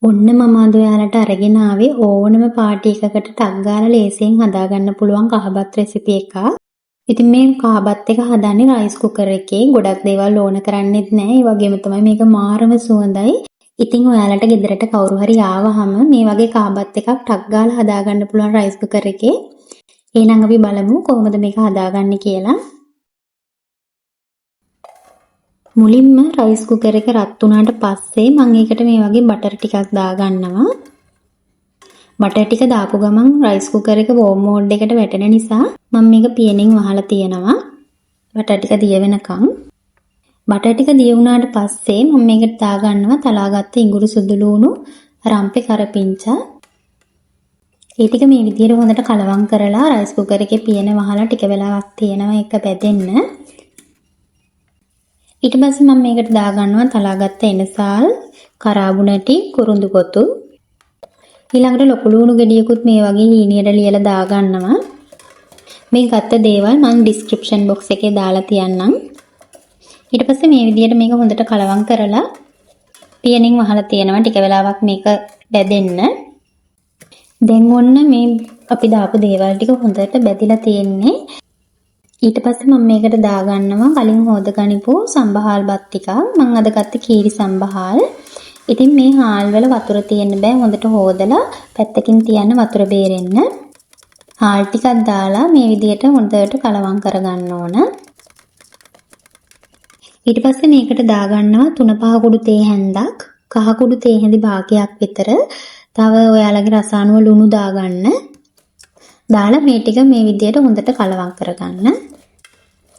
ඔන්න මම අද ඔයාලට අරගෙන ආවේ ඕනම පාටි එකකට ටක් ගාලා ලේසියෙන් හදාගන්න පුළුවන් කහබත් රෙසිපි එකක්. ඉතින් මේ කහබත් එක හදන්නේ රයිස් කුකර් එකේ. ගොඩක් දේවල් ඕන කරන්නේත් නැහැ. ඒ වගේම තමයි මේක මාරම සුවඳයි. ඉතින් ඔයාලට ගෙදරට කවුරු හරි ආවහම මේ වගේ කහබත් එකක් ටක් ගාලා හදාගන්න පුළුවන් රයිස් කුකර් එකේ. එහෙනම් අපි බලමු කොහොමද මේක හදාගන්නේ කියලා. මුලින්ම රයිස් කුකර් එක රත් වුණාට පස්සේ මම ඒකට මේ වගේ බටර් ටිකක් දාගන්නවා. බටර් ටික දාපු ගමන් රයිස් කුකර් එක වෝම් මෝඩ් එකට වැටෙන නිසා මම මේක පියනෙන් වහලා තියෙනවා. බටර් ටික දිය වෙනකන්. බටර් ටික දිය වුණාට පස්සේ මම මේකට දාගන්නවා තලාගත්ත ඉඟුරු සුදු ලුණු රම්පේ කරපිංචා. ඒ ටික මේ විදිහට හොඳට කලවම් කරලා රයිස් කුකර් එකේ පියන වහලා ටික වෙලාවක් තියෙනවා ඒක බැදෙන්න. ඊට පස්සේ මම මේකට දාගන්නවා තලාගත්ත එනසාල්, කරාබුණටි, කුරුඳු කොතු. ඊළඟට ලොකු ලුණු ගෙඩියකුත් මේ වගේ හීනියට ලියලා දාගන්නවා. මේ ගත්ත දේවල් මම ඩිස්ක්‍රිප්ෂන් බොක්ස් එකේ දාලා තියන්නම්. ඊට පස්සේ මේ විදිහට මේක හොඳට කලවම් කරලා පියනින් වහලා තියෙනවා ටික වෙලාවක් මේක බැදෙන්න. දැන් ඔන්න මේ අපි දාපු දේවල් ටික හොඳට බැදිලා තියෙන්නේ. ඊට පස්සේ මම මේකට දාගන්නවා කලින් හොදගනිපු සම්බහාල් බත් ටිකක්. මම අද ගත්තේ කීරි සම්බහාල්. ඉතින් මේ හාල් වල වතුර තියෙන්න බෑ. හොඳට හොදලා පැත්තකින් තියන්න වතුර බේරෙන්න. හාල් ටිකක් දාලා මේ විදිහට හොඳට කලවම් කරගන්න ඕන. ඊට පස්සේ මේකට දාගන්නවා 3-5 කුඩු තේ හැන්දක්, කහ කුඩු තේ හැඳි භාගයක් විතර. තව ඔයාලගේ රස අනුව ලුණු දාගන්න. දාලා මේ ටික මේ විදිහට හොඳට කලවම් කරගන්න.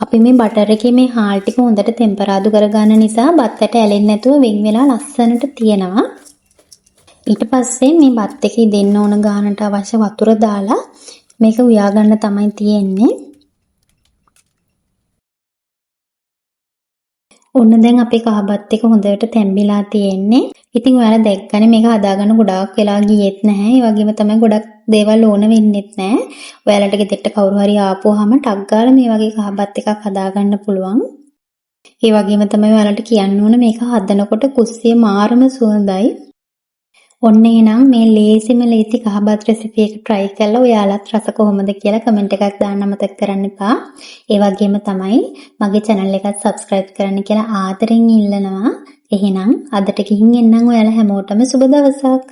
අපි මේ බටර් එකේ මේ හාල් ටික හොඳට ටෙම්පරාදු කරගන්න නිසා බත්තට ඇලෙන්නේ නැතුව වෙන් වෙලා ලස්සනට තියෙනවා. ඊට පස්සේ මේ බත් එකේ දෙන්න ඕන ගානට අවශ්‍ය වතුර දාලා මේක උයා ගන්න තමයි තියෙන්නේ. ඔන්න දැන් අපේ කහබත් එක හොඳට තැම්බිලා තියෙන්නේ. ඉතින් ඔයාලා දැක්කනේ මේක හදාගන්න ගොඩාක් වෙලා ගියෙත් නැහැ. ඒ වගේම තමයි ගොඩක් දේවල් ඕන වෙන්නෙත් නැහැ. ඔයාලට ගෙදරට කවුරු හරි ආපුවාම ටක් ගාලා මේ වගේ කහබත් එකක් හදාගන්න පුළුවන්. ඒ වගේම තමයි ඔයාලට කියන්න ඕන මේක හදනකොට කුස්සිය මාරම සුවඳයි. ඔන්න එහෙනම් මේ ලේසි කහබත් රෙසිපි එක try කරලා ඔයාලත් රස කොහොමද කියලා කමෙන්ට් එකක් දාන්න අමතක කරන්න එපා. ඒ වගේම තමයි මගේ channel එකත් subscribe කරන්න කියලා ආදරෙන් ඉල්ලනවා. එහෙනම් අදට ගිහින් එන්නම් ඔයාලා හැමෝටම සුබ දවසක්.